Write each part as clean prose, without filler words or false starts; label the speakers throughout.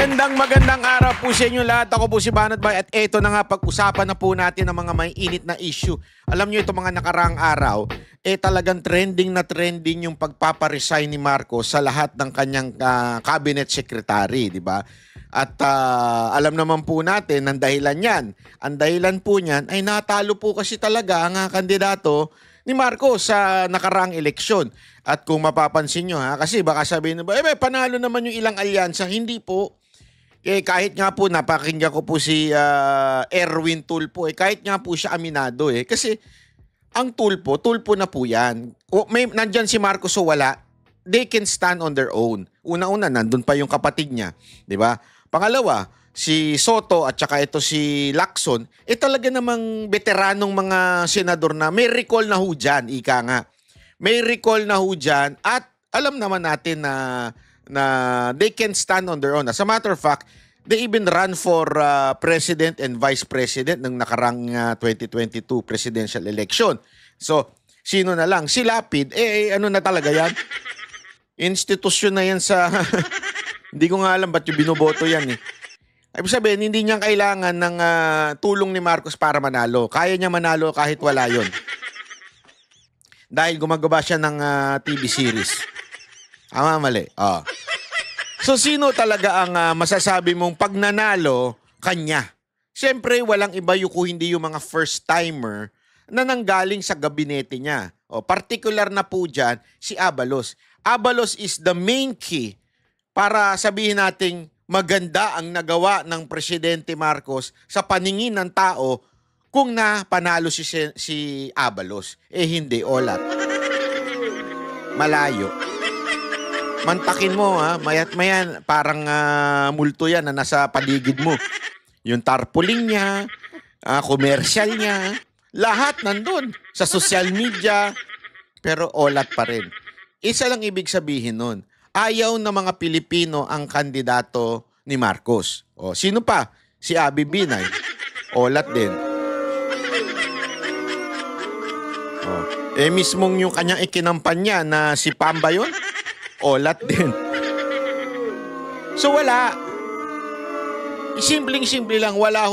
Speaker 1: Magandang araw po sa inyo lahat. Ako po si Banat Bay at eto na nga, pag-usapan na po natin ang mga may init na issue. Alam nyo, ito mga nakaraang araw, talagang trending na trending yung pagpaparesign ni Marcos sa lahat ng kanyang cabinet secretary, di ba? At alam naman po natin ang dahilan yan. Ang dahilan po niyan ay natalo po kasi talaga ang kandidato ni Marcos sa nakaraang eleksyon. At kung mapapansin nyo kasi baka sabihin na ba, panalo naman yung ilang alyansa. Hindi po. Kahit nga po, napakinggan ko po si Erwin Tulfo, kahit nga po siya aminado kasi ang Tulfo na po yan. Nandyan si Marcos o wala, they can stand on their own. Una-una, nandun pa yung kapatid niya, di ba? Pangalawa, si Soto at saka ito si Lacson, talaga namang veteranong mga senador na may recall na ho dyan, ika nga. May recall na ho dyan at alam naman natin na they can stand on their own. As a matter of fact, they even run for president and vice president ng nakarang 2022 presidential election. So, sino na lang? Si Lapid, ano na talaga yan? Institusyon na yan sa... Hindi ko nga alam ba't yung binoboto yan Ibig sabihin, hindi niya kailangan ng tulong ni Marcos para manalo. Kaya niya manalo kahit wala yon. Dahil gumagawa siya ng TV series. Mali. So, sino talaga ang masasabi mong pag nanalo, kanya? Siyempre, walang iba kung hindi yung mga first-timer na nanggaling sa gabinete niya. Particular na po dyan, si Abalos. Abalos is the main key para sabihin nating maganda ang nagawa ng Presidente Marcos sa paningin ng tao kung panalo si Abalos. Hindi, olat. Malayo. Mantakin mo mayat mayan, parang multo yan na nasa paligid mo. Yung tarpaulin niya, commercial niya, lahat nandun sa social media, pero olat pa rin. Isa lang ibig sabihin nun, ayaw na mga Pilipino ang kandidato ni Marcos. Sino pa? Si Abby Binay. Olat din. Mismong yung kanyang ikinampanya na si Pamba yun, olat din. So wala. Simpleng-simple lang, wala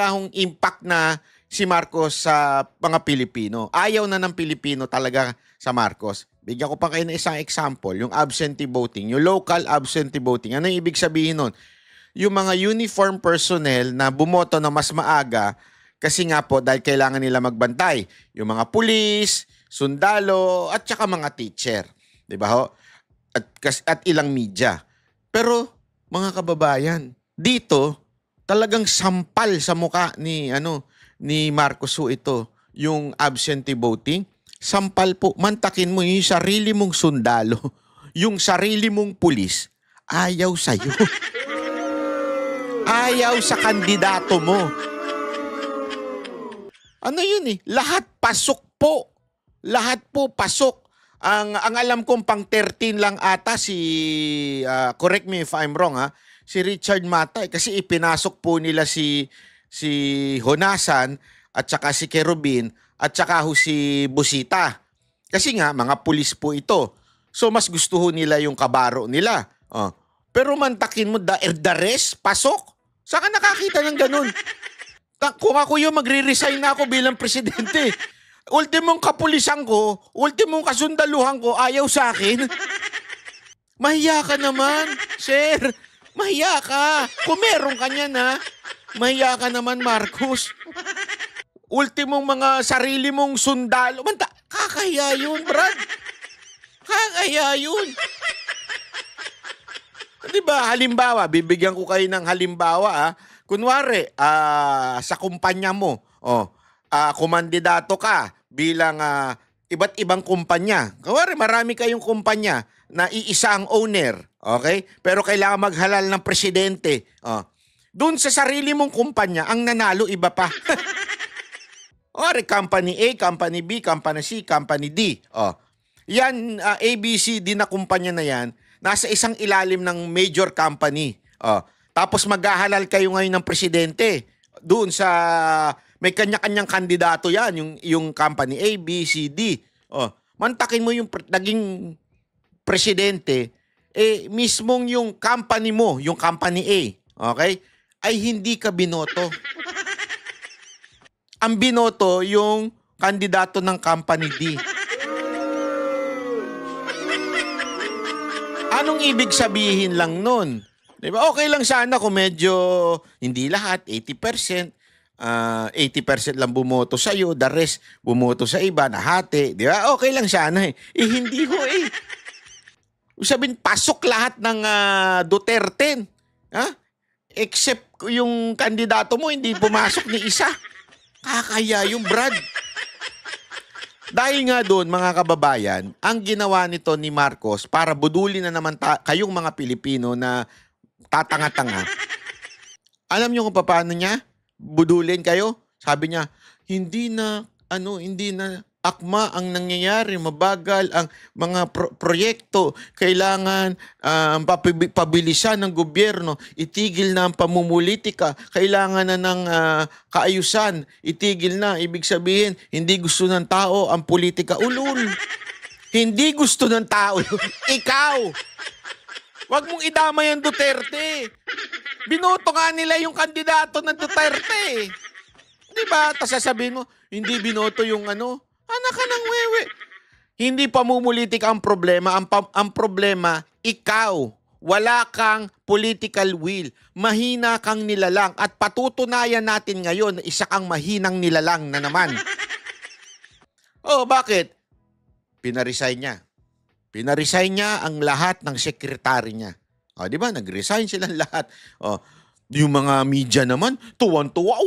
Speaker 1: hong impact na si Marcos sa mga Pilipino. Ayaw na ng Pilipino talaga sa Marcos. Bigyan ko pa kayo ng isang example, yung absentee voting, yung local absentee voting. Ano yung ibig sabihin nun? Yung mga uniform personnel na bumoto na mas maaga kasi nga po dahil kailangan nila magbantay. Yung mga pulis, sundalo, at saka mga teacher. Diba ho? At ilang media. Pero, mga kababayan, dito, talagang sampal sa muka ni Marcos ito, yung absentee voting. Sampal po, mantakin mo yung sarili mong sundalo, yung sarili mong pulis, ayaw sa'yo. Ayaw sa kandidato mo. Ano yun Lahat pasok po. Lahat po pasok. Ang alam kong pang 13 lang ata correct me if I'm wrong si Richard Matay kasi ipinasok po nila si Honasan at saka si Kerubin at saka si Busita. Kasi nga mga pulis po ito. So mas gusto nila yung kabaro nila. Pero mantakin mo the rest pasok. Saan ka nakakita ng ganun? Kung ako yung magre-resign na ako bilang presidente. Ultimong kapulisan ko, ultimong kasundaluhan ko, ayaw sa akin. Mahiya ka naman, sir. Mahiya ka. Kung meron ka niyan, mahiya ka naman, Marcos. Ultimong mga sarili mong sundalo. Kakahiya yun, Brad. Kakahiya yun. Diba, halimbawa, bibigyan ko kayo ng halimbawa. Kunwari, sa kumpanya mo, kumandidato ka bilang iba't ibang kumpanya. Kunwari, marami kayong kumpanya na iisa ang owner, okay? Pero kailangan maghalal ng presidente. Doon sa sarili mong kumpanya, ang nanalo iba pa. Kunwari, company A, company B, company C, company D. Yan, ABCD na kumpanya na yan, nasa isang ilalim ng major company. Tapos maghahalal kayo ngayon ng presidente. Doon sa may kanya-kanyang kandidato yan, yung company A, B, C, D. Mantakin mo yung naging presidente, mismong yung company mo, yung company A, okay, ay hindi ka binoto. Ang binoto yung kandidato ng Company D. Anong ibig sabihin lang nun? Diba? Okay lang sana kung medyo hindi lahat, 80%, 80% lang bumoto sa iyo, the rest bumoto sa iba, nahati. Di ba? Okay lang sana eh. Hindi ho eh. Sabihin, pasok lahat ng Duterte. Ha? Except yung kandidato mo, hindi pumasok ni isa. Kakaya yung Brad. Dahil nga doon, mga kababayan, ang ginawa nito ni Marcos para budulin na naman kayong mga Pilipino na tatanga-tanga. Alam niyo kung paano niya budulin kayo? Sabi niya, hindi na akma ang nangyayari, mabagal ang mga proyekto, kailangan pabilisan ng gobyerno, itigil na ang pamumulitika, kailangan na ng kaayusan, itigil na. Ibig sabihin, hindi gusto ng tao ang politika. Ulul. Hindi gusto ng tao. Ikaw. Wag mong idamay ang Duterte. Binoto nga nila yung kandidato ng Duterte. Di ba? Tapos sasabihin mo, hindi binoto yung anak ka ng wewe. Hindi pamumulitika ang problema. Ang problema, ikaw. Wala kang political will. Mahina kang nilalang. At patutunayan natin ngayon na isa kang mahinang nilalang na naman. Oh, bakit? Pinaresign niya. Pinaresign niya ang lahat ng sekretary niya. O, di ba? Nag-resign silang lahat. O, yung mga media naman, tuwan-tuwa.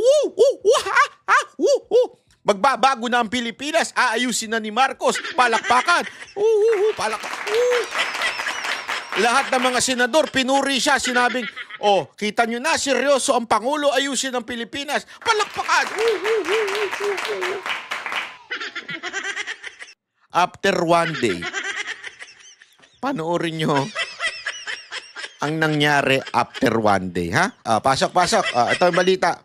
Speaker 1: Magbabago na ang Pilipinas. Aayusin na ni Marcos. Palakpakan. Lahat ng mga senador, pinuri siya. Sinabing, kita nyo na, seryoso ang Pangulo, ayusin ang Pilipinas. Palakpakan. After one day, panoorin nyo ang nangyari after one day, ha? Pasok. Ito ang balita.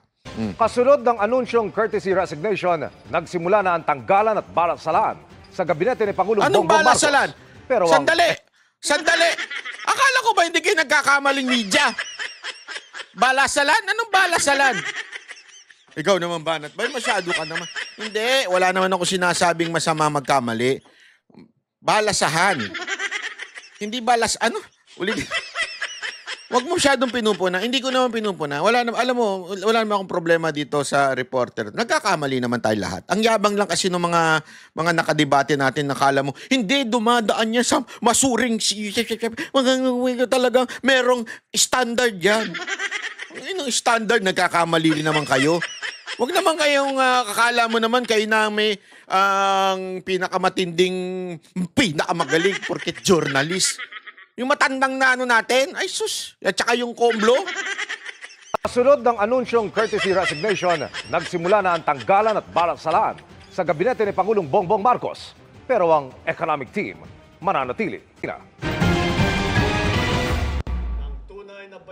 Speaker 2: Kasunod ng anunsyong courtesy resignation, nagsimula na ang tanggalan at balasalan sa gabinete ni Pangulong
Speaker 1: Anong
Speaker 2: Bongbong Marcos.
Speaker 1: balasalan?
Speaker 2: Pero
Speaker 1: Sandali. Akala ko ba hindi kayo nagkakamaling media? Balasalan? Anong balasalan? Ikaw naman, Banat. Bay, masyado ka naman. Hindi, wala naman ako sinasabing masama magkamali. Balasahan. Hindi ulit. Wag mo masyadong pinupuna. Hindi ko naman pinupuna. Alam mo, wala naman akong problema dito sa reporter. Nagkakamali naman tayo lahat. Ang yabang lang kasi ng mga nakadebate natin, nakala mo, hindi dumadaan niya sa masuring talagang merong standard yan. Yung standard, nagkakamali rin naman kayo. Wag naman kayong kakala mo naman kayo na may ang pinakamatinding, pinakamagaling porket journalist. Yung matandang na natin, ay sus, at saka yung komblo.
Speaker 2: kasunod ng anunsyong courtesy resignation, nagsimula na ang tanggalan at balasalan sa gabinete ni Pangulong Bongbong Marcos. Pero ang economic team mananatili.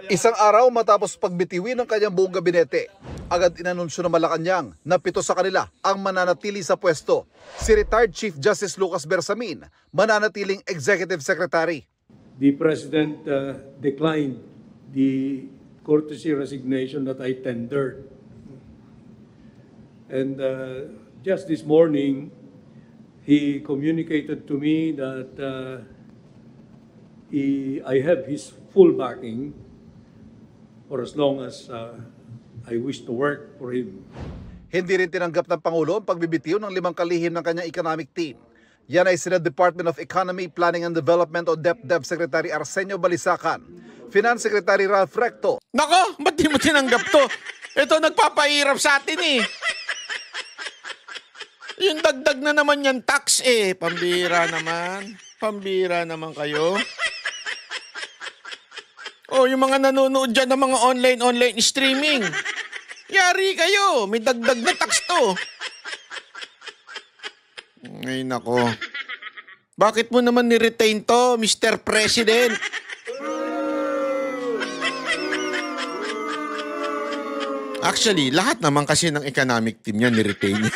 Speaker 3: Isang araw matapos pagbitiwin ng kanyang buong gabinete, agad inanunsyo ng Malacanang na 7 sa kanila ang mananatili sa pwesto. Si retired Chief Justice Lucas Bersamin, mananatiling Executive Secretary.
Speaker 4: The President declined the courtesy resignation that I tendered. And just this morning, he communicated to me that I have his full backing for as long as I wish to work for him.
Speaker 3: Hindi rin tinanggap ng Pangulo ang pagbibitiw ng 5 kalihim ng kanyang economic team. Yan ay sina Department of Economy, Planning and Development o DepDev Secretary Arsenio Balisacan, Finance Secretary Ralph Recto.
Speaker 1: Nako, ba't di mo tinanggap to? Ito nagpapahirap sa atin eh. Yung dagdag na naman yan tax eh. Pambira naman kayo. Yung mga nanonood dyan ng mga online streaming. Yari kayo, may dagdag na tax to. Ay nako. Bakit mo naman ni-retain to, Mr. President? Actually, lahat naman kasi ng economic team niya ni-retain niya.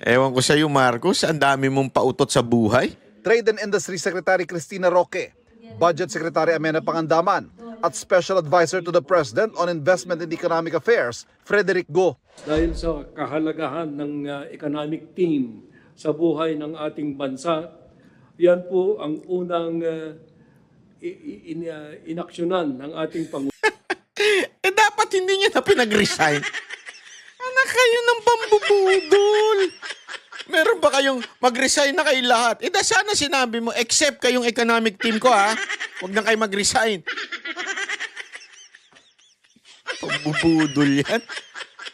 Speaker 1: Ewan ko sa'yo, Marcos, ang dami mong pautot sa buhay.
Speaker 3: Trade and Industry Secretary Cristina Roque, Budget Secretary Amena Pangandaman, at Special Advisor to the President on Investment and Economic Affairs, Frederick Go.
Speaker 4: Dahil sa kahalagahan ng economic team sa buhay ng ating bansa, yan po ang unang inaksyonan ng ating Pangulo.
Speaker 1: Dapat hindi niya na pinag-resign. Anak kayo ng pambubudol. Meron ba kayong mag-resign na kayo lahat? Sana sinabi mo, except kayong economic team ko, ha? Huwag na kayo mag-resign. Pambubudol yan.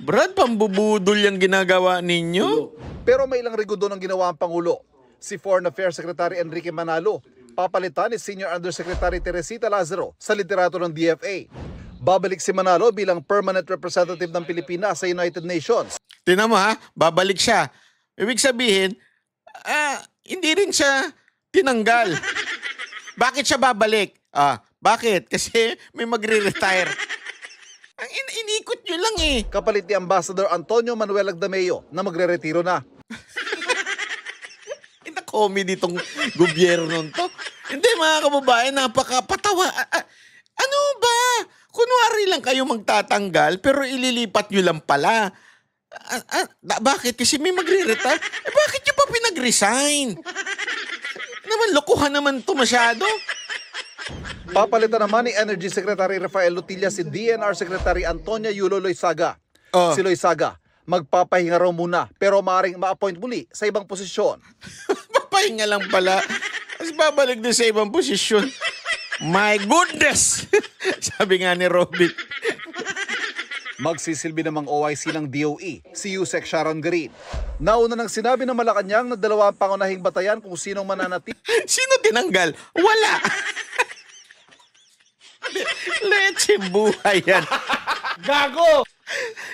Speaker 1: Brad, pambubudol yan ginagawa ninyo.
Speaker 3: Pero may ilang rigodo ng ginawa ang Pangulo. Si Foreign Affairs Secretary Enrique Manalo, papalitan ni Senior Undersecretary Teresita Lazaro sa liderato ng DFA. Babalik si Manalo bilang permanent representative ng Pilipinas sa United Nations.
Speaker 1: Tingnan mo, ha? Babalik siya. Ibig sabihin, hindi rin siya tinanggal. Bakit siya babalik? Bakit? Kasi may magre-retire. Ang inikot nyo lang eh.
Speaker 3: Kapalit ni Ambassador Antonio Manuel Agdameo na magre-retiro na.
Speaker 1: Comedy itong gobyerno to. Hindi mga kababayan, napakapatawa. Ano ba? Kunwari lang kayo magtatanggal pero ililipat nyo lang pala. Bakit? Kasi may magre-retire. Bakit nyo pa pinag-resign? Naman, lokohan naman to masyado.
Speaker 3: Papalitan naman ni Energy Secretary Rafael Lutilla si DNR Secretary Antonia Yulo Loizaga. Si Loizaga, magpapahinga raw muna pero maaaring ma-appoint muli sa ibang posisyon.
Speaker 1: Papahinga lang pala. Tapos babalik din sa ibang posisyon. My goodness! Sabi nga ni Robin.
Speaker 3: Magsisilbi namang OIC ng DOE, si Yusek Sharon Garin. Nauna nang sinabi ng Malacanang na dalawa ang pangunahing batayan kung sinong mananatili.
Speaker 1: Sino tinanggal? Wala! Leche buhay yan.
Speaker 2: Gago!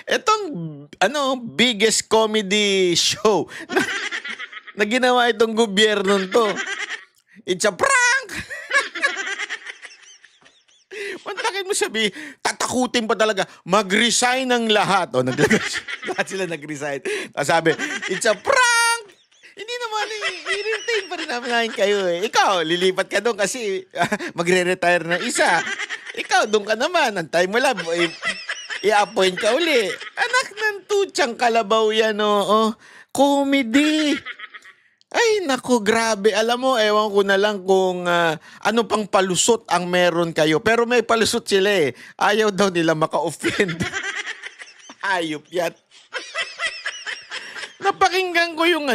Speaker 1: Itong biggest comedy show na ginawa itong gobyerno to. It's a prank! Mantakin mo sabi, tatakutin pa talaga, mag-resign ng lahat. Lahat sila nag-resign. Tapos sabi, it's a prank! Hindi naman, i-retain pa rin namin kayo eh. Ikaw, lilipat ka doon kasi magre-retire na isa. Ikaw, doon ka naman. Antay mo lang. I-appoint ka uli. Anak ng tutsang kalabaw yan, oo. Comedy. Ay, naku, grabe. Alam mo, ewan ko na lang kung ano pang palusot ang meron kayo. Pero may palusot sila eh. Ayaw daw nila maka-offend. Ayop yan. Napakinggan ko yung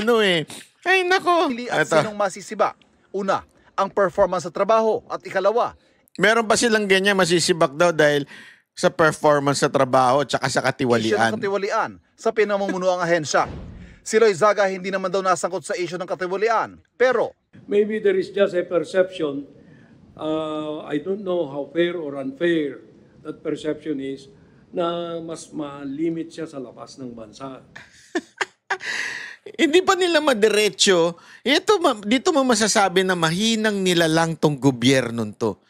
Speaker 1: Ay, nako.
Speaker 3: At sinong masisiba? Una, ang performance sa trabaho. At ikalawa,
Speaker 1: meron pa silang ganyan masisibak daw dahil sa performance sa trabaho at saka sa
Speaker 3: isyu ng
Speaker 1: katiwalian.
Speaker 3: katiwalian sa pinamumunuang ahensya. Si Loizaga hindi naman daw nasangkot sa isyu ng katiwalian. Pero,
Speaker 4: Maybe there is just a perception, I don't know how fair or unfair that perception is, na mas malimit siya sa labas ng bansa.
Speaker 1: Hindi pa nila madiretso. Dito mo masasabi na mahinang nila lang tong gobyerno to.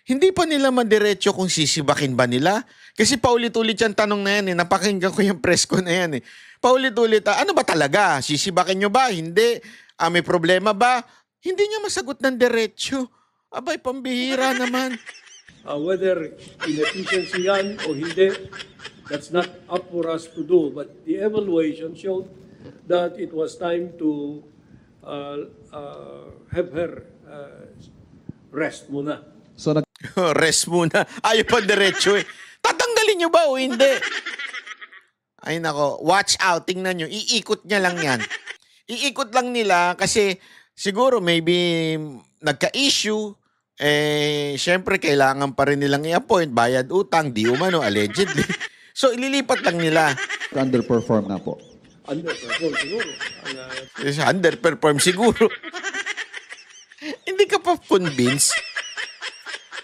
Speaker 1: Hindi pa nila madiretso kung sisibakin ba nila. Kasi paulit-ulit yung tanong na yan eh. Napakinggan ko yung press ko na yan eh. Paulit-ulit, ano ba talaga? Sisibakin nyo ba? Hindi. May problema ba? Hindi niya masagot ng diretso. Abay, pambihira naman.
Speaker 4: Whether inefficiency yan o hindi, that's not up for us to do. But the evaluation showed that it was time to have her rest muna.
Speaker 1: Rest muna. Ayaw pa diretso eh. Tatanggalin nyo ba o hindi? Ay nako, watch out. Tingnan nyo. Iikot niya lang yan. Iikot lang nila kasi siguro maybe nagka-issue. Syempre kailangan pa rin nilang i-appoint. Bayad utang, di umano, allegedly. So ililipat lang nila.
Speaker 5: Underperform na po.
Speaker 4: Underperform siguro.
Speaker 1: Underperform siguro. Hindi ka pa convinced?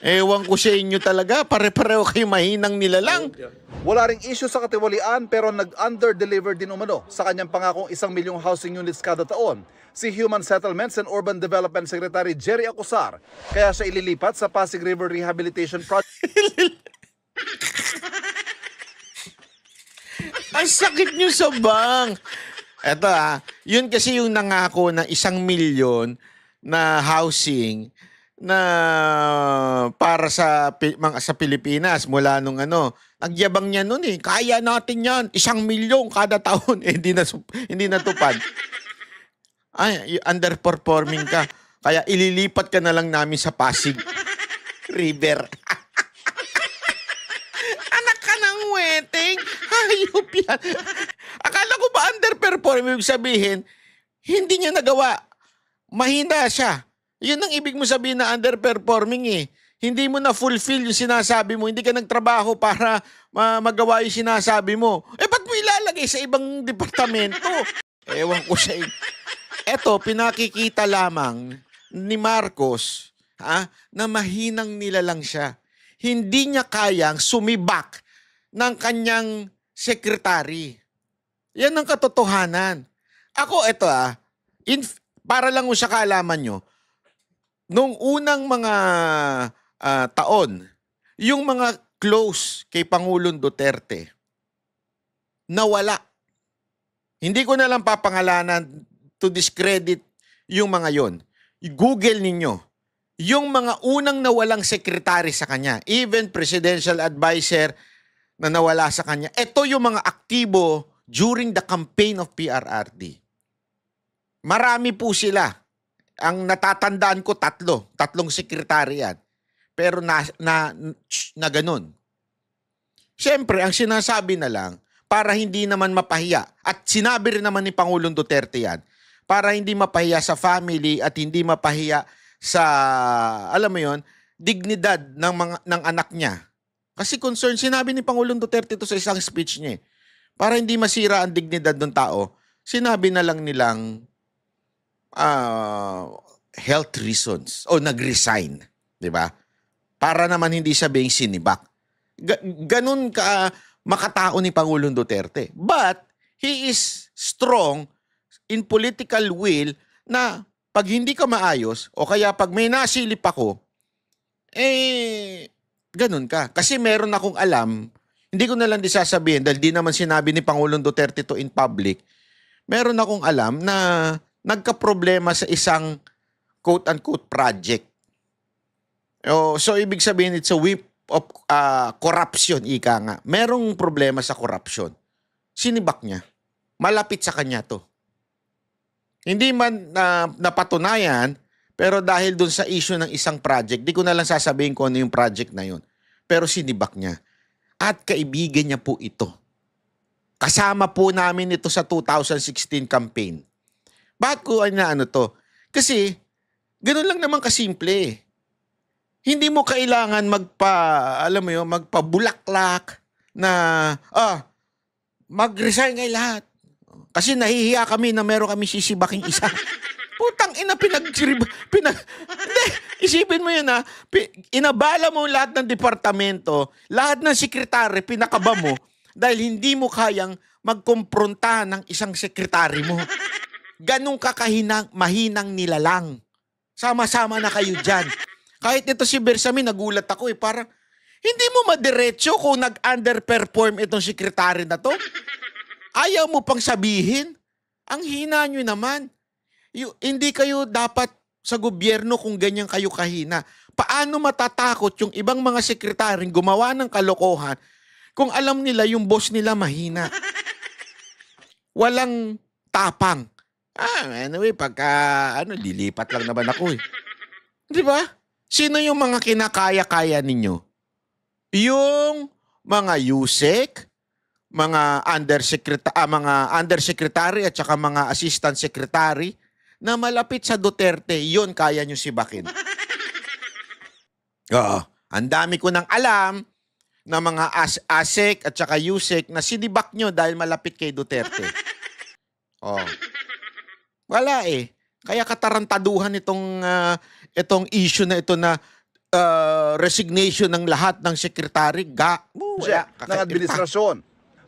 Speaker 1: Ewan ko sa inyo talaga. Pare-pareho kayo mahinang nila lang.
Speaker 3: wala ring issue sa katiwalian pero nag-under-deliver din umano sa kanyang pangakong 1 milyong housing units kada taon si Human Settlements and Urban Development Secretary Jerry Acosar. Kaya siya ililipat sa Pasig River Rehabilitation Project.
Speaker 1: Ang sakit nyo sa bang. Eto yun kasi yung nangako na 1 milyon na housing na para sa Pilipinas mula nung nagyabang niya noon eh. Kaya natin 'yan, 1,000,000 kada taon hindi natupad. Ay, underperforming ka. Kaya ililipat ka na lang namin sa Pasig River. Anak ka ng weteng. Hayop yan. Akala ko ba underperforming? Ibig sabihin, hindi niya nagawa. Mahina siya. Yun ang ibig mo sabihin na underperforming eh. Hindi mo na fulfill yung sinasabi mo. Hindi ka nagtrabaho para magawa yung sinasabi mo. Ba't mo ilalagay sa ibang departamento? Ewan ko sa Eto, pinakikita lamang ni Marcos na mahinang nilalang siya. Hindi niya kayang sumibak ng kanyang sekretary. Yan ang katotohanan. Ako, para lang sa kaalaman nyo, nung unang mga taon, yung mga close kay Pangulong Duterte, nawala. Hindi ko na lang papangalanan to discredit yung mga yon. Google ninyo. Yung mga unang nawalang sekretary sa kanya, even presidential advisor na nawala sa kanya, ito yung mga aktibo during the campaign of PRRD. Marami po sila. Ang natatandaan ko, tatlong sekretary yan. Pero na ganun. Siyempre, ang sinasabi na lang, para hindi naman mapahiya, at sinabi rin naman ni Pangulong Duterte yan, para hindi mapahiya sa family at hindi mapahiya sa, alam mo yon, dignidad ng anak niya. Kasi concern, sinabi ni Pangulong Duterte ito sa isang speech niya. Para hindi masira ang dignidad ng tao, sinabi na lang nilang health reasons o nag-resign. Diba? Para naman hindi sabing sinibak. Ganun ka makatao ni Pangulong Duterte. But he is strong in political will na pag hindi ka maayos o kaya pag may nasilip ako, ganun ka. Kasi meron akong alam, hindi ko na lang sasabihin dahil di naman sinabi ni Pangulong Duterte to in public, meron akong alam na nagka-problema sa isang quote-unquote project. So, ibig sabihin, it's a whip of corruption, ika nga. Merong problema sa corruption. Sinibak niya. Malapit sa kanya to. Hindi man napatunayan, pero dahil dun sa issue ng isang project, di ko na lang sasabihin kung ano yung project na yun. Pero sinibak niya. At kaibigan niya po ito. Kasama po namin ito sa 2016 campaign. Bakit ko to? Kasi, ganun lang naman kasimple. Hindi mo kailangan magpabulaklak na, mag-resign kayo lahat. Kasi nahihiya kami na meron kami sisibaking isa. Putang ina, isipin mo yun inabala mo lahat ng departamento, lahat ng sekretary, pinakaba mo, dahil hindi mo kayang magkompronta ng isang sekretary mo. Ganun ka mahinang nilalang. Sama-sama na kayo dyan. Kahit ito si Bersamin, nagulat ako parang, hindi mo madiretso kung nag-underperform itong sekretary na to. Ayaw mo pang sabihin? Ang hina nyo naman. Hindi kayo dapat sa gobyerno kung ganyan kayo kahina. Paano matatakot yung ibang mga sekretaryong gumawa ng kalokohan kung alam nila yung boss nila mahina? Walang tapang. Anyway, lilipat lang naman ako Di ba? Sino yung mga kinakaya-kaya ninyo? Yung mga USEC, mga undersecretary at saka mga assistant secretary na malapit sa Duterte, yun kaya nyo sibakin. Ang dami ko nang alam na mga ASEC at saka USEC na sinibak nyo dahil malapit kay Duterte. Wala Kaya katarantaduhan itong issue na ito na resignation ng lahat ng secretary.
Speaker 3: Ng administrasyon.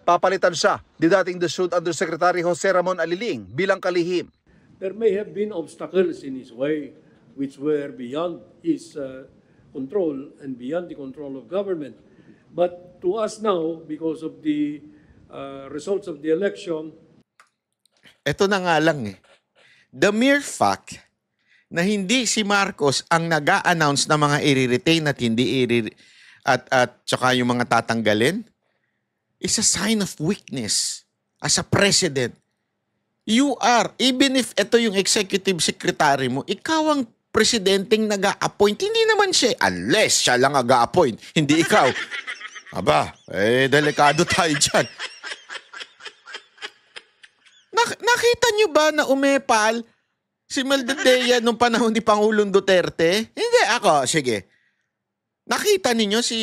Speaker 3: Papalitan siya ni dating DSUD Undersecretary Jose Ramon Aliling bilang kalihim.
Speaker 4: There may have been obstacles in his way which were beyond his control and beyond the control of government. But to us now, because of the results of the election,
Speaker 1: ito na nga lang The mere fact na hindi si Marcos ang nag-a-announce na mga i-retain at hindi at saka yung mga tatanggalin is a sign of weakness as a president. You are, even if ito yung executive secretary mo, ikaw ang presidenteng nag-a-appoint. Hindi naman siya, unless siya lang nag-a-appoint, hindi ikaw. Aba, delikado tayo dyan. Nakita nyo ba na umepal si Maldadea nung panahon ni Pangulong Duterte? Hindi, ako, sige. Nakita ninyo si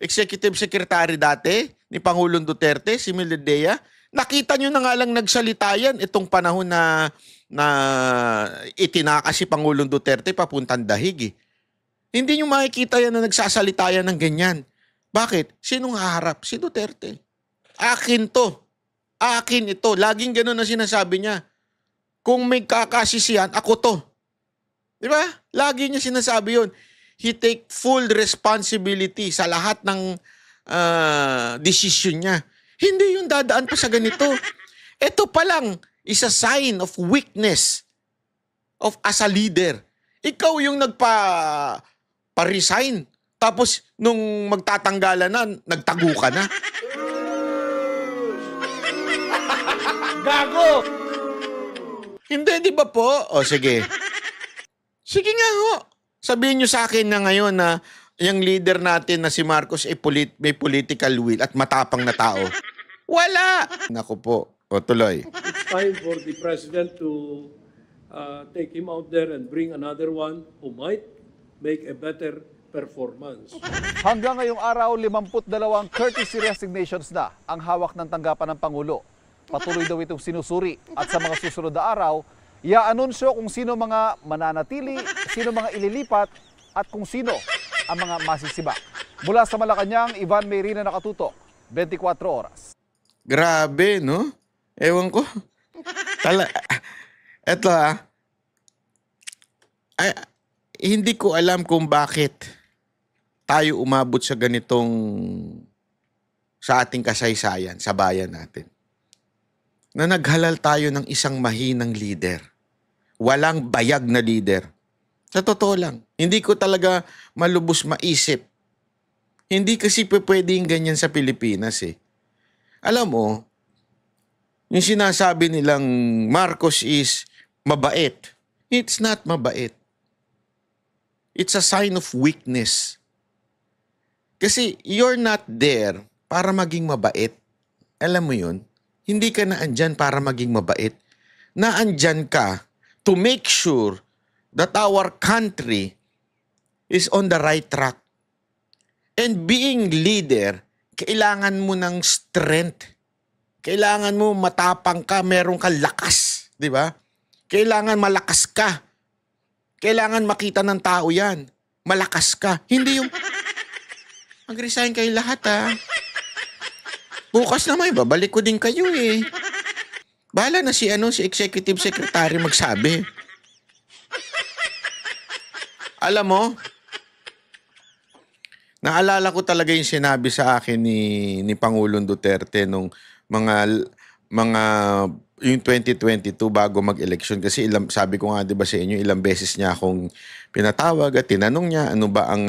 Speaker 1: Executive Secretary dati ni Pangulong Duterte, si Maldadea? Nakita nyo na nga lang nagsalita yan itong panahon na itinakas si Pangulong Duterte papuntang dahig eh. Hindi nyo makikita yan na nagsasalita yan ng ganyan. Bakit? Sinong haharap? Si Duterte. Akin to. Akin ito. Laging gano'n na sinasabi niya. Kung may kakasisihan, ako to. Di ba? Lagi niya sinasabi yun. He take full responsibility sa lahat ng decision niya. Hindi yung dadaan pa sa ganito. Ito pa lang is a sign of weakness as a leader. Ikaw yung pa-resign. Tapos nung magtatanggalan na, nagtago ka na. Gago! Hindi, di ba po? O sige. Sige nga ho. Sabihin nyo sa akin na ngayon na yung leader natin na si Marcos ay may political will at matapang na tao. Wala! Naku po. O tuloy.
Speaker 4: It's time for the president to take him out there and bring another one who might make a better performance.
Speaker 3: Hanggang ngayong araw, 52 courtesy resignations na ang hawak ng tanggapan ng Pangulo. Patuloy daw itong sinusuri at sa mga susunod na araw, i-anunsyo kung sino mga mananatili, sino mga ililipat at kung sino ang mga masisiba. Mula sa Malacanang, Ivan Mayrina nakatutok, 24 oras.
Speaker 1: Grabe, no? Ewan ko. Eto hindi ko alam kung bakit tayo umabot sa ganitong sa ating kasaysayan, sa bayan natin. Na naghalal tayo ng isang mahinang leader. Walang bayag na leader. Sa totoo lang, hindi ko talaga malubos maisip. Hindi kasi pwedeng ganyan sa Pilipinas eh. Alam mo, yung sinasabi nilang Marcos is mabait. It's not mabait. It's a sign of weakness. Kasi you're not there para maging mabait. Alam mo yun? Hindi ka naandyan para maging mabait. Naandyan ka to make sure that our country is on the right track. And being leader, kailangan mo ng strength. Kailangan mo matapang ka, meron kang lakas. Di ba? Kailangan malakas ka. Kailangan makita ng tao yan. Malakas ka. Hindi yung mag-resign kayo lahat ha. Bukas naman, babalik ko din kayo eh. Bahala na si executive secretary magsabi. Alam mo, naalala ko talaga yung sinabi sa akin ni Pangulong Duterte nung yung 2022 bago mag-eleksyon. Kasi sabi ko nga 'di ba sa inyo, ilang beses niya akong pinatawag at tinanong niya ano ba ang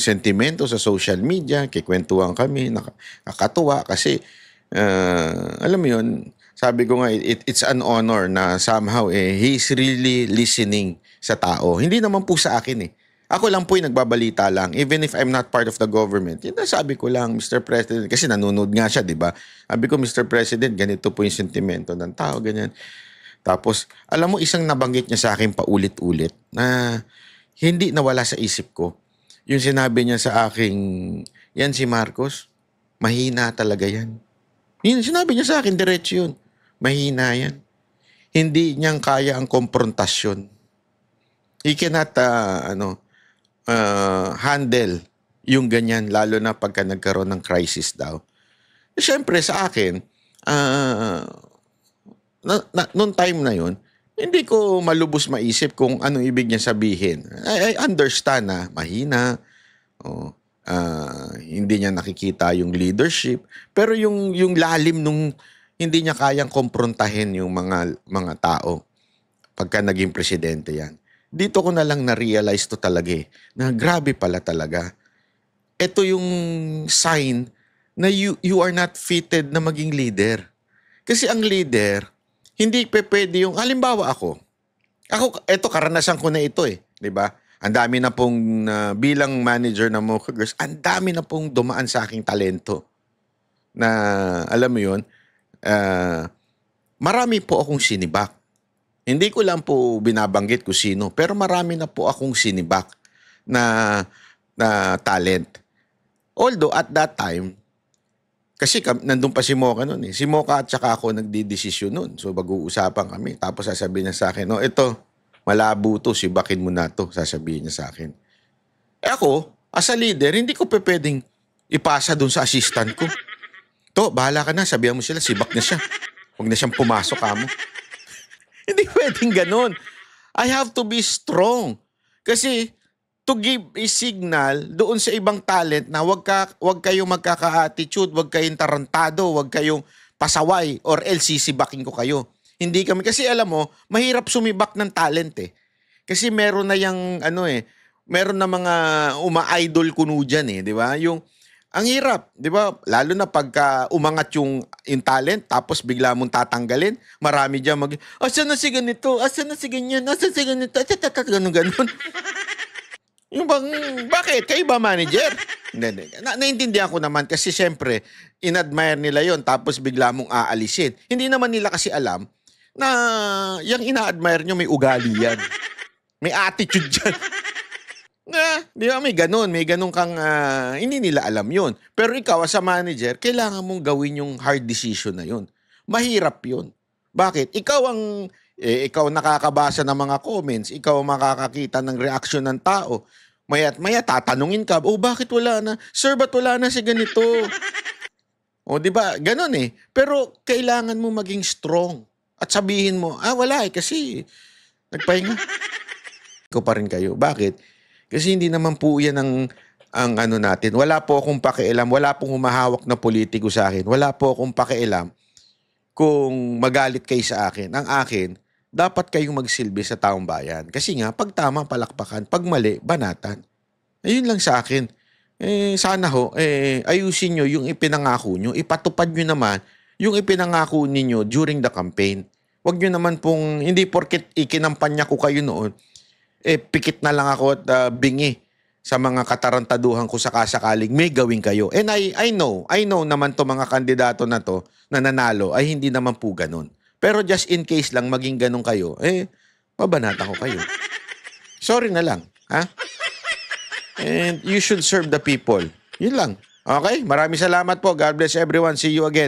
Speaker 1: sentimento sa social media, kikwentuhan kami, nakakatuwa kasi alam mo yun, sabi ko nga it's an honor na somehow he's really listening sa tao. Hindi naman po sa akin eh. Ako lang po yung nagbabalita lang. Even if I'm not part of the government, yun sabi ko lang, Mr. President, kasi nanonood nga siya, di ba? Sabi ko, Mr. President, ganito po yung sentimento ng tao, ganyan. Tapos, alam mo, isang nabanggit niya sa akin paulit-ulit na hindi nawala sa isip ko. Yung sinabi niya sa akin, yan si Marcos, mahina talaga yan. Yun, sinabi niya sa akin, diretso yun. Mahina yan. Hindi niyang kaya ang komprontasyon. He cannot, handle yung ganyan, lalo na pagka nagkaroon ng crisis daw. Siyempre, sa akin, noong time na yun, hindi ko malubos maisip kung ano ibig niya sabihin. I understand na mahina, hindi niya nakikita yung leadership, pero yung lalim nung hindi niya kayang komprontahin yung mga tao. pagka naging presidente yan. Dito ko na lang na-realize to talaga na grabe pala talaga. Ito yung sign na you are not fitted na maging leader. Kasi ang leader, hindi pwede yung, halimbawa ako, eto karanasan ko na ito di ba? Ang dami na pong, bilang manager ng Mocha Girls, ang dami na pong dumaan sa aking talento. Na, alam mo yun, marami po akong sinibak. Hindi ko lang po binabanggit kung sino, pero marami na po akong sinibak na talent. Although at that time, kasi nandun pa si Mocha noon Si Mocha at saka ako nagdidesisyon noon. So mag-uusapan kami. Tapos sasabihin niya sa akin, ito, malabo to, sibakin mo na to, sasabihin niya sa akin. Ako, as a leader, hindi ko pwedeng ipasa dun sa assistant ko. To, bahala ka na, sabihan mo sila, sibak na siya. Huwag na siyang pumasok mo. Hindi pwedeng ganun. I have to be strong. Kasi to give a signal doon sa ibang talent na wag kayong magkaka-attitude, wag kayong tarantado, wag kayong pasaway or else sisibakin ko kayo. Hindi kami, kasi alam mo, mahirap sumibak ng talent Kasi meron na yung, meron na mga uma-idol kuno dyan di ba? Ang hirap, di ba? Lalo na pagka umangat yung talent, tapos bigla mong tatanggalin, marami dyan asan na si ganito? Asan na si ganyan? Asan si ganito? Ganun. Yung bang, bakit? Kayo ba manager? Hindi. Naintindihan ko naman kasi syempre, in-admire nila yon tapos bigla mong aalisin. Hindi naman nila kasi alam na yung ina-admire nyo may ugali yan. May attitude dyan. Di ba, may ganun kang, hindi nila alam yun. Pero ikaw, as a manager, kailangan mong gawin yung hard decision na yun. Mahirap yun. Bakit? Ikaw nakakabasa ng mga comments, ikaw makakakita ng reaksyon ng tao. Maya tatanungin ka, bakit wala na? Sir, ba't wala na si ganito? Di ba? Ganun Pero kailangan mo maging strong. At sabihin mo, wala kasi nagpahinga. Ikaw pa rin kayo. Bakit? Kasi hindi naman po yan ang natin. Wala po akong pakialam. Wala pong humahawak na politiko sa akin. Wala po akong pakialam kung magalit kayo sa akin. Ang akin, dapat kayong magsilbi sa taong bayan. Kasi nga, pag tama, palakpakan. Pag mali, banatan. Ayun lang sa akin. Sana ayusin nyo yung ipinangako nyo. Ipatupad nyo naman yung ipinangako ninyo during the campaign. Huwag nyo naman pong, hindi porket ikinampanya ko kayo noon, pikit na lang ako at bingi sa mga katarantaduhan ko sakasakaling may gawin kayo. And I know naman to mga kandidato na to na nanalo ay hindi naman po ganun. Pero just in case lang maging ganun kayo, pabanata ko kayo. Sorry na lang, And you should serve the people. Yun lang. Okay? Maraming salamat po. God bless everyone. See you again.